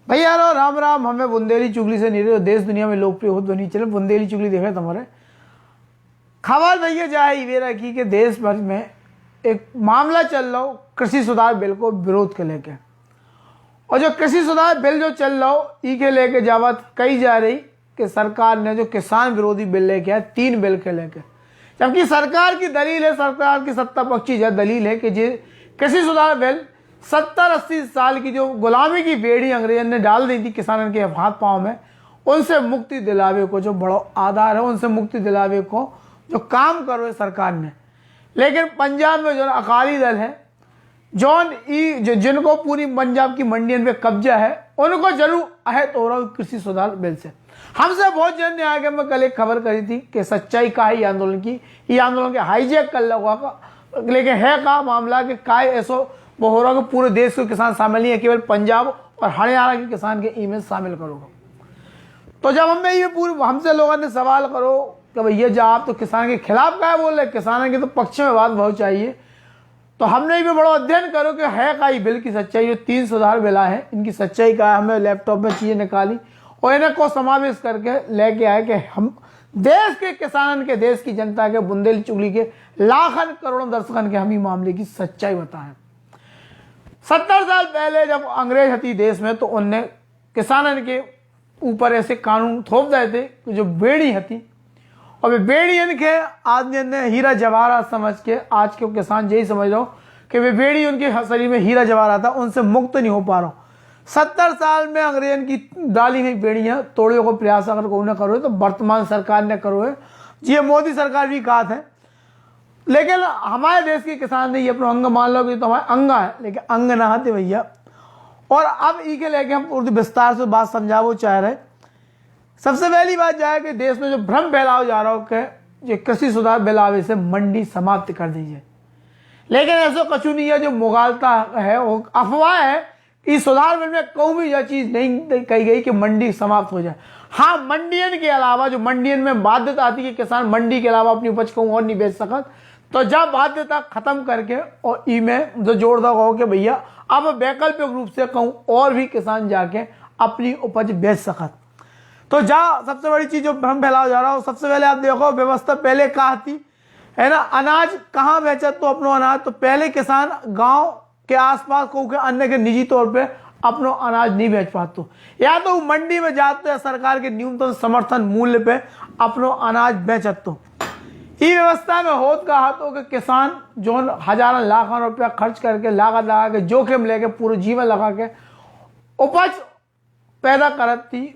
भैया रो राम राम। हमें बुंदेली चुगली से नहीं देश दुनिया में लोकप्रिय हो तो नहीं चले बुंदेली चुगली देखे तुम्हारे खबर भैया जाए ये रखी कि देश भर में एक मामला चल रहा हो कृषि सुधार बिल को विरोध के लेके। और जो कृषि सुधार बिल जो चल रहा हो ई के लेके जावत कही जा रही कि सरकार ने जो किसान विरोधी बिल लेके आया 3 बिल के लेके, जबकि सरकार की दलील है, सरकार की सत्ता पक्षी दलील है कि ये कृषि सुधार बिल 70-80 साल की जो गुलामी की बेड़ी अंग्रेजों ने डाल दी थी किसानों के हाथ पांव में, उनसे मुक्ति दिलावे को जो बड़ा आधार है, उनसे मुक्ति दिलावे को जो काम करो है सरकार ने। लेकिन पंजाब में जो अकाली दल है जो जिनको पूरी पंजाब की मंडियों पे कब्जा है, उनको जरूर अहत हो रहा है कृषि सुधार बिल से। हमसे बहुत जन ने आगे मैं कल एक खबर करी थी कि सच्चाई का है ये आंदोलन की, ये आंदोलन के हाईजैक कर लगा, लेकिन है का मामला कि काय ऐसो वो हो रहा है कि पूरे देश के किसान शामिल नहीं है, केवल पंजाब और हरियाणा के किसान के इमेज शामिल करोगे। तो जब हमें ये पूरी हमसे लोगों ने सवाल करो कि भैया जब आप तो किसान के खिलाफ क्या बोल रहे, किसानों के तो पक्ष में बात बहुत चाहिए, तो हमने भी बड़ा अध्ययन करो कि है का ये बिल की सच्चाई। जो 3 सुधार बिला है इनकी सच्चाई का है। हमने लैपटॉप में चीजें निकाली और इन्हें को समावेश करके लेके आए कि हम देश के किसानों के, देश की जनता के, बुंदेली चुगली के लाखन करोड़ों दर्शकन के हम ही मामले की सच्चाई बताएं। 70 साल पहले जब अंग्रेज हती देश में तो उनने किसानों के ऊपर ऐसे कानून थोप दिए थे कि जो बेड़ी हती, और वे बेड़ी इनके आदमी ने हीरा जवाहरात समझ के, आज के किसान यही समझ रहा हो कि वे बेड़ी उनके शरीर में हीरा जवाहरात था, उनसे मुक्त नहीं हो पा रहा हूँ। 70 साल में अंग्रेजन की डाली हुई बेड़ियां तोड़ने को प्रयास अगर को न करो तो वर्तमान सरकार ने करो है, ये मोदी सरकार भी कहा है। लेकिन हमारे देश के किसान ने ये अपना अंग मान लो कि तो हमारे अंग है, लेकिन अंग ना आते भैया। और अब ई के लेके हम पूरी विस्तार से बात समझावो चाह रहे। सबसे पहली बात जाए कि देश में जो भ्रम फैलाओ जा रहा हो कि ये कृषि सुधार बिल आवे से मंडी समाप्त कर दीजिए, लेकिन ऐसा कछु नहीं है। जो मुगालता है वो अफवाह है। इस सुधार बिल में कोई भी यह चीज नहीं कही गई कि मंडी समाप्त हो जाए। हाँ, मंडियन के अलावा जो मंडियन में बाध्यता आती है कि किसान मंडी के अलावा अपनी उपज कहूँ और नहीं बेच सकत, तो जब बाध्यता खत्म करके और ई में जो जोड़ दो हो कि भैया अब वैकल्पिक रूप से कहूँ और भी किसान जाके अपनी उपज बेच सकत, तो जा सबसे बड़ी चीज जो भ्रम फैलाया जा रहा हो। सबसे पहले आप देखो व्यवस्था पहले कहा थी है ना, अनाज कहाँ बेचत तो अपनो अनाज, तो पहले किसान गांव के आसपास को के अन्य के निजी तौर पे अपनो अनाज नहीं बेच पाते, या तो मंडी में जाते हैं सरकार के न्यूनतम समर्थन मूल्य पे अपनो अनाज बेचत। तो ई व्यवस्था में होत का हाथों के किसान जो हजारों लाखों रुपया खर्च करके लागत लगा के जोखिम लेके पूरे जीवन लगा के उपज पैदा करती,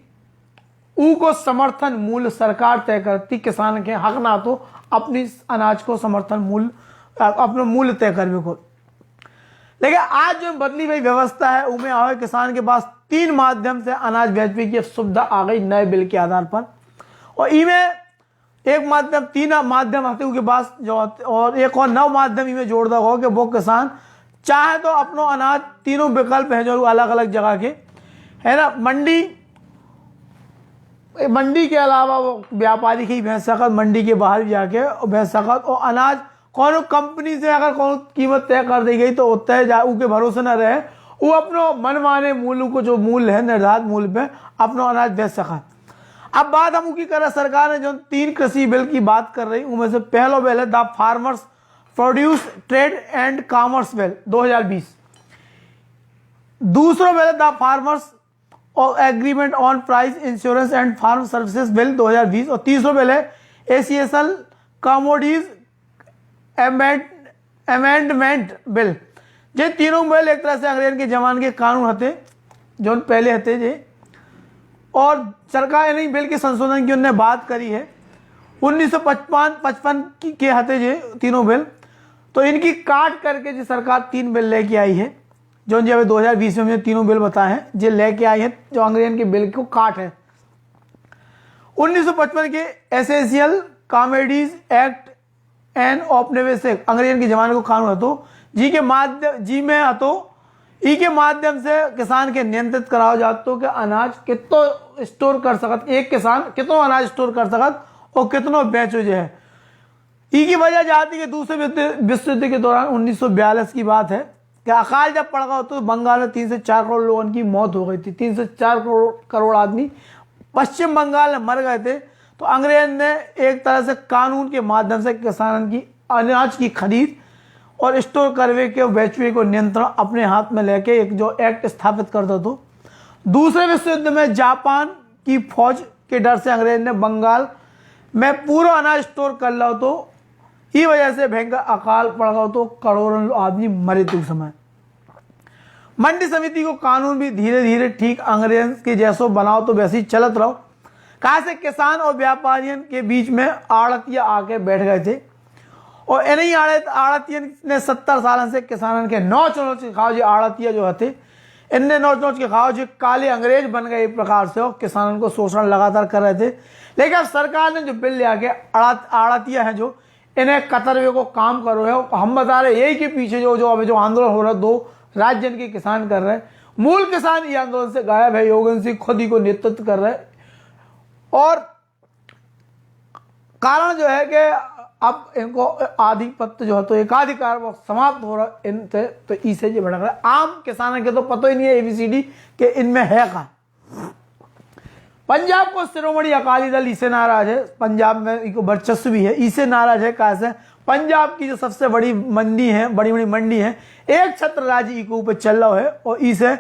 ऊ को समर्थन मूल्य सरकार तय करती। किसान के हक ना तो अपनी अनाज को समर्थन मूल्य अपना मूल्य तय करने को। लेकिन आज जो बदली हुई व्यवस्था है उनमें आए किसान के पास 3 माध्यम से अनाज बेचने की सुविधा आ गई नए बिल के आधार पर। और इनमें एक माध्यम 3 माध्यम आते उनके पास जो, और एक और 9 माध्यम इनमें जोड़ दो हो कि वो किसान चाहे तो अपनो अनाज 3 विकल्प है जो अलग अलग जगह के है ना, मंडी के अलावा वो व्यापारी ही बेच सकत, मंडी के बाहर जाके बेच सकत। और अनाज कौन कंपनी से अगर कौन कीमत तय कर दी गई तो तय उनके भरोसे न रहे, वो अपनो मनमाने मूल्य को जो मूल्य है निर्धारित मूल्य पे अपनो अनाज बेच सकत। अब बात हम की कर सरकार ने जो 3 कृषि बिल की बात कर रही उनमें से पहला बिल है the farmers produce trade and commerce bill 2020, दूसरा बिल है द फार्मर्स और agreement on price insurance and farm services bill 2020, और तीसरा बिल है एसीएसएल कमोडिटीज अमेंडमेंट बिल। ये तीनों बिल एक तरह से अंग्रेज के जमाने के कानून हते जो पहले हते जे, और सरकार ने बिल के संशोधन की उन्होंने बात करी है 1955 के हते जे तीनों बिल। तो इनकी काट करके जो सरकार 3 बिल लेके आई है, जो जब 2020 में मुझे तीनों बिल बताए हैं जो लेके आई है, जो अंग्रेजन के बिल को काट है 1955 के एसेंशियल कॉमोडिटीज एक्ट एंड औपनिवेशिक अंग्रेजन के जमाने को कानून हतो, ई के माध्यम से किसान के नियंत्रित कराओ जातो कि अनाज कितो स्टोर कर सकत, एक किसान कितो अनाज स्टोर कर सकत और कितनो बेचो जो है। ई की वजह जाती कि दूसरे विश्व युद्ध के दौरान 1942 की बात है कि अकाल जब पड़ गया तो बंगाल में 3 से 4 करोड़ लोगों की मौत हो गई थी। 3 से 4 करोड़ आदमी पश्चिम बंगाल में मर गए थे। तो अंग्रेज ने एक तरह से कानून के माध्यम से किसानों की अनाज की खरीद और स्टोर करवे के बेचवे को नियंत्रण अपने हाथ में लेके एक जो एक्ट स्थापित करता था। दूसरे विश्व युद्ध में जापान की फौज के डर से अंग्रेज ने बंगाल में पूरा अनाज स्टोर कर लो, तो इस वजह से भयंकर अकाल पड़ गया तो करोड़ों आदमी मरे थे उस समय। मंडी समिति को कानून भी धीरे धीरे ठीक अंग्रेज के जैसो बनाओ तो वैसे ही चलत रहो। कहा से किसान और व्यापारियों के बीच में आड़तिया आके बैठ गए थे और इन्हीं आड़तियों ने 70 साल से किसानों के नोच नोच के खाओ जी आड़तिया जो थे इनने नोच नोच के खाओ जी काले अंग्रेज बन गए एक प्रकार से और किसानों को शोषण लगातार कर रहे थे। लेकिन अब सरकार ने जो बिल ले आके आड़तिया है जो इन्हें कतरवे को काम करो है। हम बता रहे यही के पीछे जो अभी जो आंदोलन हो रहा है 2 राज्य के किसान कर रहे हैं। मूल किसान ये आंदोलन से गायब है। योगेंद्र सिंह खुद ही को नेतृत्व कर रहे हैं और कारण जो है कि अब इनको आधिपत्य जो है तो एकाधिकार वो समाप्त हो रहा है इनसे, तो इसे जो भड़क रहा है। आम किसानों के तो पता ही नहीं है ABCD के इनमें है कहाँ। पंजाब को शिरोमणि अकाली दल इसे नाराज है। पंजाब में इनको वर्चस्व भी है, इसे नाराज है। कहा से पंजाब की जो सबसे बड़ी मंडी है, बड़ी बड़ी मंडी है, एक छत्र राज्य के ऊपर चल रहा है और इसे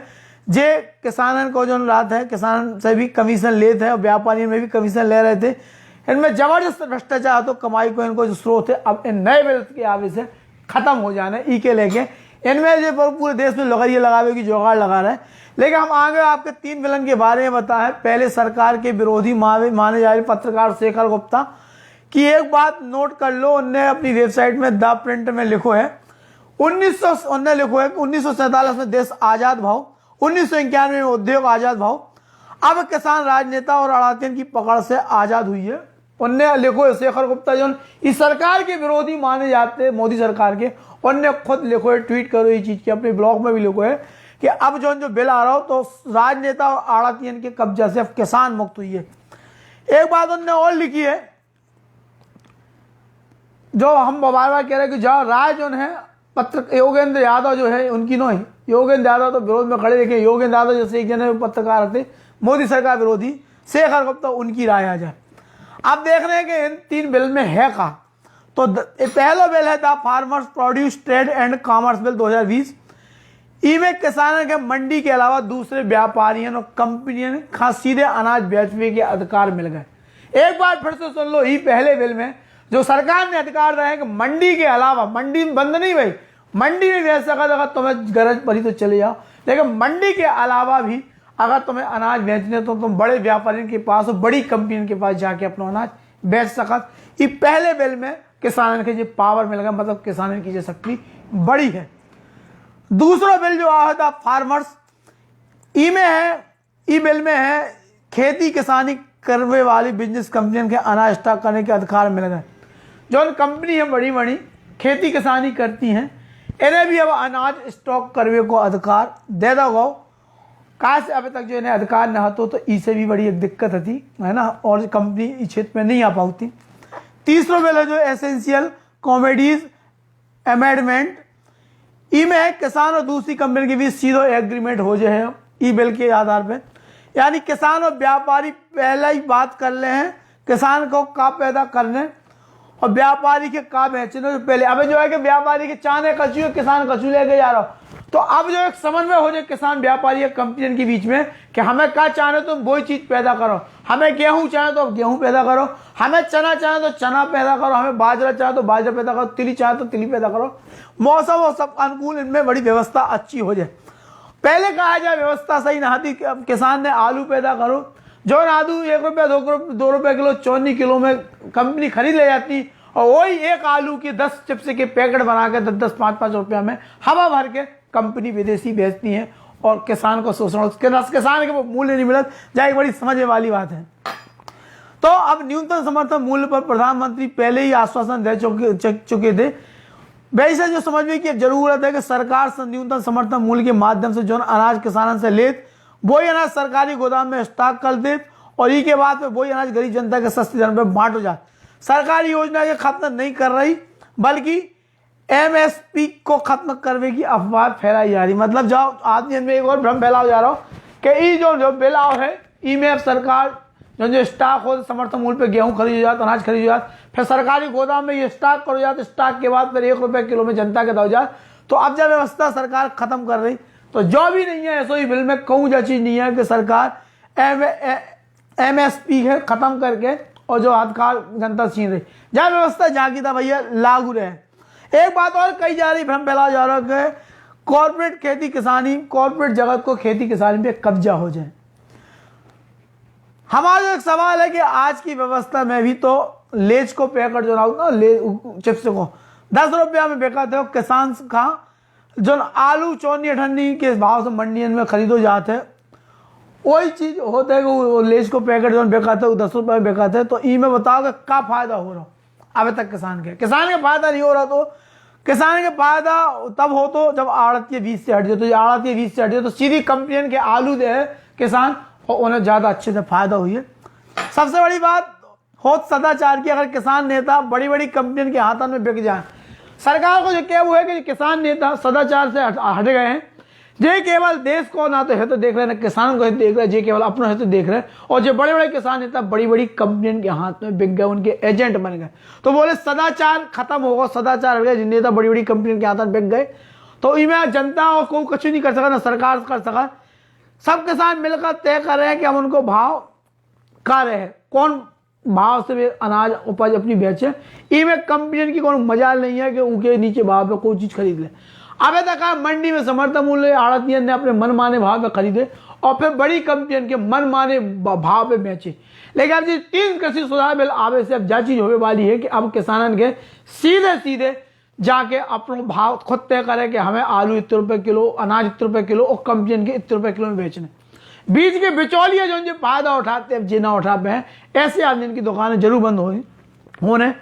जे किसानों को जो रात है किसान से भी कमीशन लेते हैं और व्यापारियों में भी कमीशन ले रहे थे। इनमें जबरदस्त भ्रष्टाचार तो कमाई को इनको जो स्रोत है अब इन नए बिल के आवे से खत्म हो जाने ई के लेके इनमें जो पूरे देश में लगड़िए लगावे की जुगाड़ लगा रहे हैं। लेकिन हम आगे आपके 3 विलन के बारे में बताएं। पहले सरकार के विरोधी माने जा रहे पत्रकार शेखर गुप्ता की एक बात नोट कर लो। उनने अपनी वेबसाइट में द प्रिंट में लिखो है 1947 में देश आजाद भाव, 1991 में उद्योग आजाद भाव, अब किसान राजनेता और आड़तियों की पकड़ से आजाद हुई है। उनने लिखो है शेखर गुप्ता जो इस सरकार के विरोधी माने जाते मोदी सरकार के, उनने खुद लिखो है, ट्वीट करो ये चीज की, अपने ब्लॉग में भी लिखो है कि अब जो बिल आ रहा हो तो राजनेता और आड़तियों के कब्जा से अब किसान मुक्त हुई है। एक बात उनने और लिखी है जो हम बार बार कह रहे हैं कि जहाँ राय जो है पत्र योगेंद्र यादव जो है उनकी नो ही, योगेंद्र यादव तो विरोध में खड़े। देखिए योगेंद्र यादव जैसे एक जने पत्रकार थे मोदी सरकार विरोधी, शेखर गुप्ता उनकी राय आ जाए। अब देख रहे हैं कि इन 3 बिल में है कहा। तो पहला बिल है the farmers produce trade and commerce bill 2020। इनमें किसानों के मंडी के अलावा दूसरे व्यापारियों और कंपनियों का सीधे अनाज बेचने के अधिकार मिल गए। एक बार फिर से सुन लो, ही पहले बिल में जो सरकार ने अधिकार रहे कि मंडी के अलावा, मंडी बंद नहीं भाई, मंडी में बेच सका अगर तुम्हें गरज पड़ी तो चले जाओ, लेकिन मंडी के अलावा भी अगर तुम्हें अनाज बेचने तो तुम बड़े व्यापारियों के पास और बड़ी कंपनियों के पास जाके अपना अनाज बेच सकत। ये पहले बिल में किसानों के जो पावर मिल गया, मतलब किसानों की जो शक्ति बड़ी है। दूसरा बिल जो आया था फार्मर्स, ई बिल में है खेती किसानी करने वाली बिजनेस कंपनियों के अनाज स्टॉक करने के अधिकार मिल गए। जो कंपनी है बड़ी बड़ी खेती किसानी करती हैं इन्हें भी अब अनाज स्टॉक करने को अधिकार दे दो गो। कहा से अभी तक जो इन्हें अधिकार न हो तो इससे भी बड़ी एक दिक्कत थी, है ना, और कंपनी इस क्षेत्र में नहीं आ पाती। तीसरा बिल है जो एसेंशियल कॉमोडिटीज अमेंडमेंट, में है किसान और दूसरी कंपनी के बीच सीधो एग्रीमेंट हो जाए ई बिल के आधार पे, यानी किसान और व्यापारी पहले ही बात कर रहे हैं किसान को का पैदा करने और व्यापारी के का बेचने से पहले। अब जो है कि व्यापारी के चाने कचू किसान कचू लेके जा रहा हो, तो अब जो एक समन्वय हो जाए किसान व्यापारी कंपनी के बीच में कि हमें क्या चाहे तो वही चीज पैदा करो, हमें गेहूं चाहे तो गेहूं पैदा करो, हमें चना चाहे तो चना पैदा करो, हमें बाजरा चाहे तो बाजरा पैदा करो, तिली चाहे तो तिली पैदा करो। मौसम और सब अनुकूल इनमें बड़ी व्यवस्था अच्छी हो जाए। पहले कहा जाए व्यवस्था सही ना थी, किसान ने आलू पैदा करो, जो आलू 1 रुपया 2 रुपये किलो 54 किलो में कंपनी खरीद ले जाती और वही एक आलू की 10 चिप्स के पैकेट बना के 10-10 5-5 रुपया में हवा भर के कंपनी विदेशी बेचती है और किसान को शोषण, किसान के मूल्य नहीं मिलता जाए, बड़ी समझने वाली बात है। तो अब न्यूनतम समर्थन मूल्य पर प्रधानमंत्री पहले ही आश्वासन दे चुके थे। वैसे जो समझ में की जरूरत है कि सरकार न्यूनतम समर्थन मूल्य के माध्यम से जो अनाज किसानों से लेत वही अनाज सरकारी गोदाम में स्टॉक कर दे और ई के बाद में वही अनाज गरीब जनता के सस्ते दर पर बांट हो जाए। सरकारी योजना के खत्म नहीं कर रही, बल्कि एमएसपी को खत्म करने की अफवाह फैलाई जा रही। मतलब जाओ आदमी में एक और भ्रम फैलाओ जा रहा हो कि ये जो बिल आओ है ई में सरकार जो स्टॉक हो समर्थन मूल्य पे गेहूं खरीद जाता, अनाज खरीद जाता, फिर सरकारी गोदाम में ये स्टॉक करो जाते, स्टॉक के बाद फिर 1 रुपये किलो में जनता के दो जात। तो अब जब व्यवस्था सरकार खत्म कर रही तो जो भी नहीं है ऐसा ही बिल में कहूँ जो चीज नहीं है कि सरकार एमएसपी है खत्म करके और जो हथकार जनता छीन रही, जहाँ व्यवस्था जहाँ की था भैया लागू रहे। एक बात और कही जा रही, भ्रम फैलाया जा रहा है कि कॉर्पोरेट खेती किसानी, कॉर्पोरेट जगत को खेती किसानी पे कब्जा हो जाए। हमारा एक सवाल है कि आज की व्यवस्था में भी तो लेज को पैकेट जो ना चिप्स को 10 रुपया में बेचा थे किसान का, जो आलू 54-58 के भाव से मंडियन में खरीदो जाते वही चीज होता है कि वो लेज को पैकेट जो बेचा थे वो 10 रुपये में बेचा थे। तो ई में बताओ कि क्या फायदा हो रहा अभी तक किसान के फायदा नहीं हो रहा। तो किसान के फायदा तब हो तो जब आड़त के बीज से हट जाए, तो आड़त के बीज से हट जाए तो सीधी कंपनियन के आलू दे किसान और उन्हें ज्यादा अच्छे से फायदा हुई है। सबसे बड़ी बात हो सदाचार की, अगर किसान नेता बड़ी बड़ी कंपनियन के हाथों में बिक जाए, सरकार को जो क्या वो है कि किसान नेता सदाचार से हट गए हैं, जे केवल देश को ना तो हित देख रहे ना किसान को हित देख रहे, जे केवल अपना हित देख रहे, और जो बड़े बड़े किसान नेता बड़ी बड़ी कंपनियन के हाथ में बिक गए, उनके एजेंट बन गए। तो बोले सदाचार खत्म होगा, सदाचार हट गया, जिन नेता बड़ी बड़ी कंपनियन के हाथ में बिक गए तो इनमें जनता को कुछ नहीं कर सका, ना सरकार कर सका। सब किसान मिलकर तय कर रहे हैं कि हम उनको भाव का रहे हैं, कौन भाव से वे अनाज उपज अपनी बेचे। इनमें कंपनियन की कोई मजाल नहीं है कि उनके नीचे भाव पे कोई चीज खरीद ले। अबे तक मंडी में समर्थन मूल्य आड़तियन ने अपने मनमाने भाव पे खरीदे और फिर बड़ी कंपनियन के मनमाने भाव पे बेचे। लेकिन अब जी 3 कृषि सुधार बिल आवे से अब जा चीज होने वाली है कि अब किसानन के सीधे सीधे जाके अपना भाव खुद तय करे कि हमें आलू इतने रुपए किलो, अनाज इतने रुपए किलो और कंपनियन के इतने रुपए किलो में बेचने। बीच के बिचौलिए जो फायदा उठाते हैं जिना उठा पे हैं, ऐसे आदमी इनकी दुकानें जरूर बंद होने।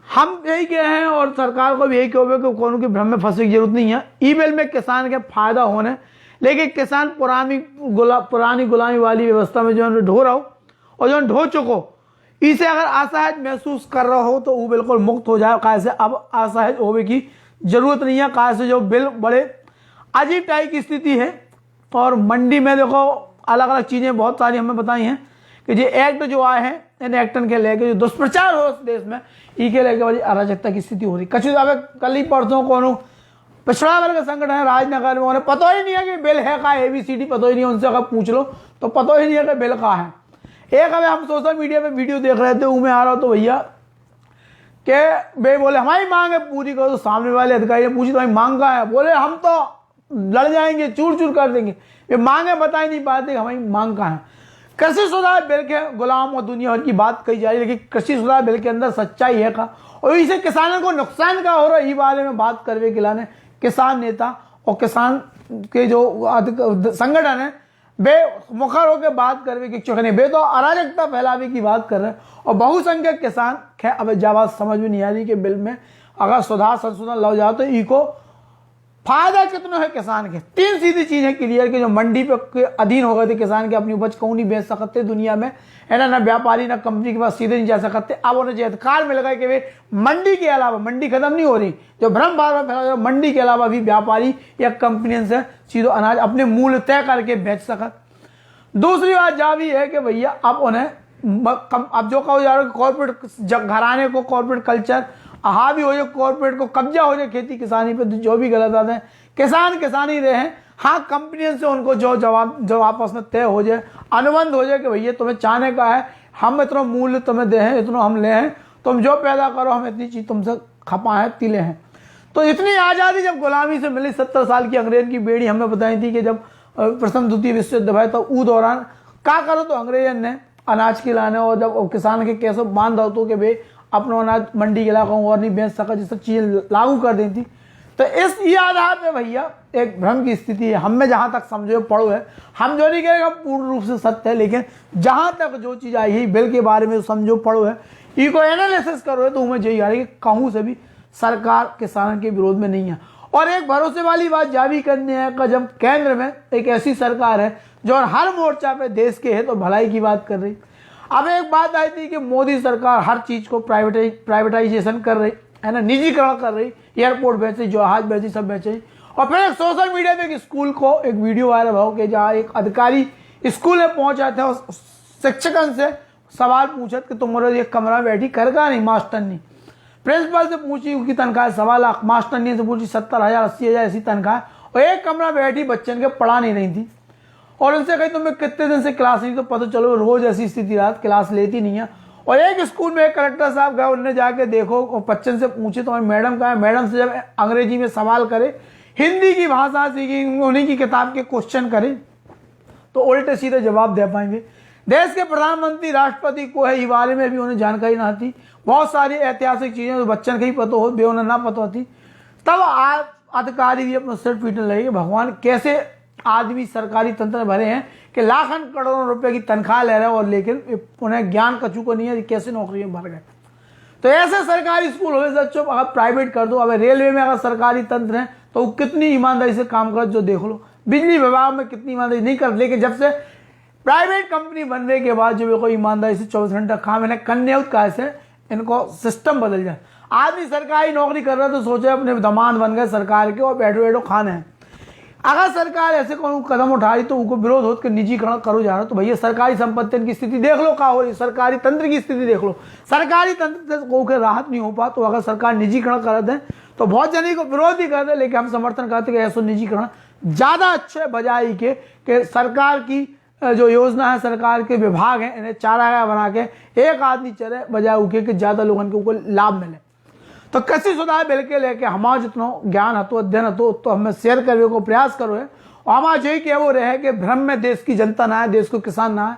हम यही कहे हैं और सरकार को भी यही कहोगे कि कौन की भ्रम में फंसने की जरूरत नहीं है। ई बिल में किसान के फायदा होने, लेकिन किसान पुरानी गुलामी वाली व्यवस्था में जो ढो रहा हो और जो ढो चुको, इसे अगर असहज महसूस कर रहा हो तो वो बिल्कुल मुक्त हो जाए। कहा से अब असहज होने की जरूरत नहीं है। कहा से जो बिल बड़े अजीब टाइप की स्थिति है और मंडी में देखो अलग अलग चीजें बहुत सारी हमें बताई हैं कि जो एक्ट जो आए हैं इन एक्टन के लेके जो दुष्प्रचार हो देश में, ई के लेके बड़ी अराजकता की स्थिति हो रही। कछु कल ही परसों को पिछड़ा वर्ग संगठन है राजनगर में, उन्हें पता ही नहीं है कि बिल है का, ABCD पता ही नहीं है, उनसे अगर पूछ लो तो पता ही नहीं है कि बिल का है। एक अभी हम सोशल मीडिया पे वीडियो देख रहे थे, उनमें आ रहा तो भैया के बे बोले हमारी मांग है पूरी करो, तो सामने वाले अधिकारी ने पूछी तो हमारी मांग का है, बोले हम तो लड़ जाएंगे, चूर चूर कर देंगे। ये मांगे बता ही नहीं पाते हमारी मांग का है। कृषि सुधार बिल के गुलाम और दुनिया भर की बात कही जा रही है, लेकिन कृषि सुधार बिल के अंदर सच्चाई है का और इसे किसानों को नुकसान का हो रहा है, इस बारे में बात करने के लिए किसान नेता और किसान के जो संगठन है बे मुखर होकर बात करने की इच्छुक नहीं, बे तो अराजकता फैलावे की बात कर रहे हैं। और बहुसंख्यक किसान खैर अब जब समझ में नहीं आ रही कि बिल में अगर सुधार संशोधन ला जाओ तो इको फायदा कितना है किसान के। 3 सीधी चीजें क्लियर कि जो मंडी पे अधीन हो गए थे किसान के, अपनी उपज कहूँ नहीं बेच सकते दुनिया में, है ना व्यापारी ना कंपनी के पास सीधे नहीं जा सकते। अब उन्हें जो अधिकार मिल गए कि वे मंडी के अलावा, मंडी खत्म नहीं हो रही, जो भ्रम बार बार फैला, मंडी के अलावा भी व्यापारी या कंपनियों से सीधो अनाज अपने मूल्य तय करके बेच सका। दूसरी बात जा भी है कि भैया अब उन्हें अब जो कहो जा रहा है कॉर्पोरेट घराने को, कॉर्पोरेट कल्चर हावी हो जाए, कॉर्पोरेट को कब्जा हो जाए खेती किसानी पे, जो भी गलत आते हैं किसान किसानी रहे हैं। हाँ कंपनियों से उनको जो आपस में तय हो जाए, अनुबंध हो जाए कि भैया तुम्हें चाहने का है, हम इतना मूल्य तुम्हें दे हैं, इतना हम ले हैं, तुम जो पैदा करो हम इतनी चीज तुमसे खपा है तिले हैं। तो इतनी आज़ादी जब गुलामी से मिली, 70 साल की अंग्रेज की बेड़ी हमने बताई थी कि जब प्रथम द्वितीय विश्व युद्ध भाई तो ऊ दौरान क्या करो तो अंग्रेजन ने अनाज खिलाने और जब किसान के कैसे बांध दो तो कि भाई अपना अनाज मंडी के इलाकों और नहीं बेच सका, जिस सब चीजें लागू कर दी थी। तो इस ये आधार पे भैया एक भ्रम की स्थिति है। हमें जहां तक समझो पढ़ो है, हम जो नहीं कहेंगे पूर्ण रूप से सत्य है, लेकिन जहां तक जो चीज आई है बिल के बारे में समझो पढ़ो है, इको एनालिसिस करो है, तो हमें यही आ रही है कि कहूँ से भी सरकार किसानों के विरोध में नहीं है। और एक भरोसे वाली बात जारी करनी है कि जब केंद्र में एक ऐसी सरकार है जो हर मोर्चा पे देश के हित और भलाई की बात कर रही। अब एक बात आई थी कि मोदी सरकार हर चीज को प्राइवेटाइजेशन कर रही, है ना, निजीकरण कर रही, एयरपोर्ट बेच रही, जहाज बेच रही, सब बेच रही। और फिर एक सोशल मीडिया पे एक स्कूल को एक वीडियो वायरल हो कि जहाँ एक अधिकारी स्कूल में पहुंचा था और शिक्षकन से सवाल पूछा कि तुम्हारे एक कमरा में बैठी करगा नहीं मास्टर नहीं। प्रिंसिपल से पूछी उनकी तनख्वाह 1.25 लाख, मास्टर नहीं से पूछी 70,000 80,000 ऐसी तनख्वाह, और एक कमरा बैठी बच्चन के पढ़ा नहीं रही थी। और उनसे कही तुम्हें कितने दिन से क्लास नहीं, तो पता चलो रोज ऐसी स्थिति रात क्लास लेती नहीं है। और एक स्कूल में एक कलेक्टर साहब गए, उन्होंने जाके देखो और बच्चन से पूछे तो मैडम कहा है, मैडम से जब अंग्रेजी में सवाल करे, हिंदी की भाषा सीखी, उन्हीं की किताब के क्वेश्चन करें तो उल्टे सीधे जवाब दे पाएंगे। देश के प्रधानमंत्री राष्ट्रपति को है, ये बारे में भी उन्हें जानकारी ना थी। बहुत सारी ऐतिहासिक चीजें जो बच्चन के ही पता हो, बे उन्हें ना पता होती। तब अधिकारी भी अपना सिर पीटने लगे, भगवान कैसे आदमी सरकारी तंत्र में भरे हैं कि लाखन करोड़ों रुपए की तनख्वाह ले रहे हैं और लेकिन उन्हें ज्ञान कछु को नहीं है, कैसे नौकरी में भर गए। तो ऐसे सरकारी स्कूल हो सच्चो, अगर प्राइवेट कर दो। अब रेलवे में अगर सरकारी तंत्र है तो कितनी ईमानदारी से काम कर, जो देख लो बिजली विभाग में कितनी ईमानदारी नहीं कर, लेकिन जब से प्राइवेट कंपनी बनने के बाद जो कोई ईमानदारी से 24 घंटा काम इन्हें करने कैसे इनको सिस्टम बदल जाए। आदमी सरकारी नौकरी कर रहा है तो सोचे अपने दमान बन गए सरकार के और बैठो बैठो खाने हैं। अगर सरकार ऐसे कोई कदम उठा रही तो उनको विरोध हो के निजीकरण करो जा रहा, तो भैया सरकारी संपत्ति की स्थिति देख लो, क्या हो रही, सरकारी तंत्र की स्थिति देख लो। सरकारी तंत्र से कोई राहत नहीं हो पा, तो अगर सरकार निजीकरण कर दें तो बहुत जने को विरोध ही कर दे, लेकिन हम समर्थन करते कि ऐसा निजीकरण ज्यादा अच्छे बजाय के सरकार की जो योजना है, सरकार के विभाग हैं, इन्हें चारागाह बना के एक आदमी चले बजाय उके के ज्यादा लोगों को लाभ मिले। तो कृषि सुधार बिल के लेके हमारा जितना ज्ञान हतो अध्ययन हतो तो हमें शेयर करने को प्रयास करो है। और हमारा यही कि वो रहे कि भ्रम में देश की जनता ना है, देश को किसान ना है।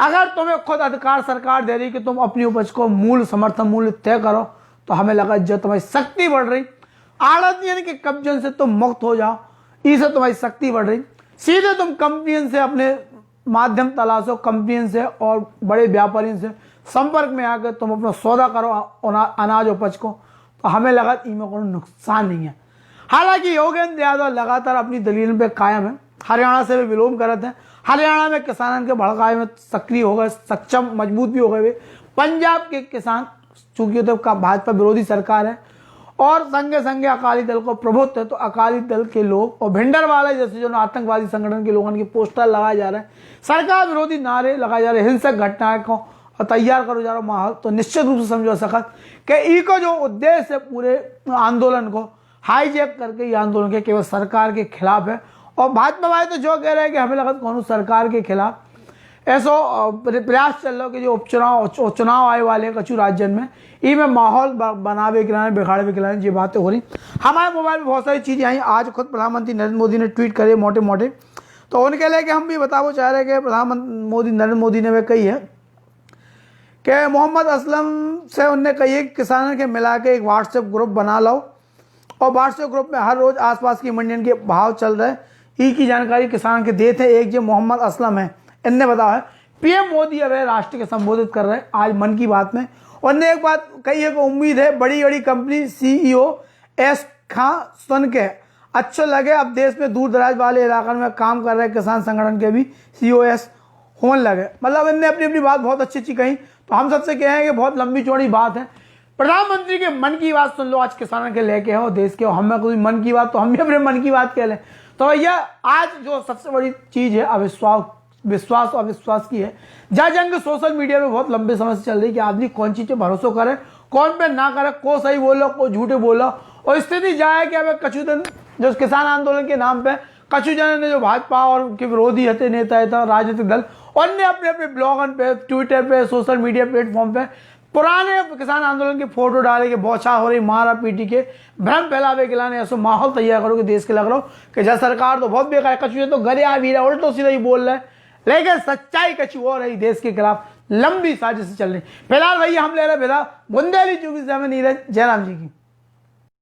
अगर तुम्हें खुद अधिकार सरकार दे रही कि तुम अपनी उपज को मूल्य समर्थन मूल्य तय करो, तो हमें लगा जो तुम्हारी शक्ति बढ़ रही, आड़त यानी कि कब्जन से तुम मुक्त हो जाओ, इससे तुम्हारी शक्ति बढ़ रही। सीधे तुम कंपनियन से अपने माध्यम तलाशो, कंपनियन से और बड़े व्यापारियों से संपर्क में आकर तुम अपना सौदा करो अनाज उपज को, तो हमें लगा इनमें कोई नुकसान नहीं है। हालांकि योगेंद्र यादव लगातार अपनी दलील पे कायम है। हरियाणा से भी विलोम करते हैं, हरियाणा में किसानों के भड़काए में सक्रिय हो गए, सक्षम मजबूत भी हो गए। पंजाब के किसान चूंकि तो भाजपा विरोधी सरकार है और संगे संगे अकाली दल को प्रभुत्व है, तो अकाली दल के लोग और भिंडरवाला जैसे जो आतंकवादी संगठन के लोगों के पोस्टर लगाए जा रहे हैं, सरकार विरोधी नारे लगाए जा रहे हैं, हिंसक घटनाएं को तैयार करो जा रहा माहौल, तो निश्चित रूप से समझो सकत कि इको जो उद्देश्य है पूरे आंदोलन को हाईजैक करके ये आंदोलन के केवल सरकार के खिलाफ है। और भाजपा वाले तो जो कह रहे हैं कि हमें लगा कौन सरकार के खिलाफ ऐसा प्रयास चल रहा है कि जो चुनाव आए वाले कछु राज्य में इनमें माहौल बनावे खिलाने बिगाड़े खिलाने ये बातें हो रही। हमारे मोबाइल में बहुत सारी चीज़ें आई। आज खुद प्रधानमंत्री नरेंद्र मोदी ने ट्वीट करे मोटे मोटे, तो उनके लिए कि हम भी बताओ चाह रहे कि प्रधानमंत्री नरेंद्र मोदी ने वे कही है कि मोहम्मद असलम से उनने कही है किसानों के मिला के एक व्हाट्सएप ग्रुप बना लो और व्हाट्सएप ग्रुप में हर रोज आसपास की मंडियन के भाव चल रहे ई की जानकारी किसान के देते हैं। एक जो मोहम्मद असलम है इनने बताया है पीएम मोदी अब राष्ट्र के संबोधित कर रहे हैं आज मन की बात में। उनने एक बात कही है कि उम्मीद है बड़ी बड़ी कंपनी सीईओ एस खां सुन के अच्छे लगे, अब देश में दूर दराज वाले इलाकों में काम कर रहे किसान संगठन के भी सीओएस होने लगे। मतलब इनने अपनी अपनी बात बहुत अच्छी कही। तो हम सबसे कहें कि बहुत लंबी चौड़ी बात है। प्रधानमंत्री के मन की बात सुन लो आज किसानों के लेके हो देश के, हमें कोई मन की बात तो हम भी अपने मन की बात कह लें। तो भैया आज जो सबसे बड़ी चीज है विश्वास और अविश्वास की है। जहाँ जंग सोशल मीडिया में बहुत लंबे समय से चल रही कि आदमी कौन चीज पे भरोसा करे कौन पे ना करे, को सही बोलो को झूठे बोलो। और स्थिति जाए कि अब कछु दिन जो किसान आंदोलन के नाम पे कछु जन ने जो भाजपा और उनके विरोधी हते नेता था राजनीतिक दल उनने अपने अपने ब्लॉगन पे ट्विटर पे सोशल मीडिया प्लेटफॉर्म पे पुराने किसान आंदोलन के फोटो डाले के बौछा हो रही मारा पीटी के भ्रम फैलावे के लाने ऐसा माहौल तैयार करो कि देश के लग रहा हो कि जब सरकार तो बहुत बेकार कछु तो गले आ भी रहा उल्टो सीधा ही बोल रहे हैं, लेकिन सच्चाई कछु और रही देश के खिलाफ लंबी साजिश चल रही। फिलहाल भैया हम ले रहे बेटा बुंदेली चूंकि से हमें नीरज जयराम जी की।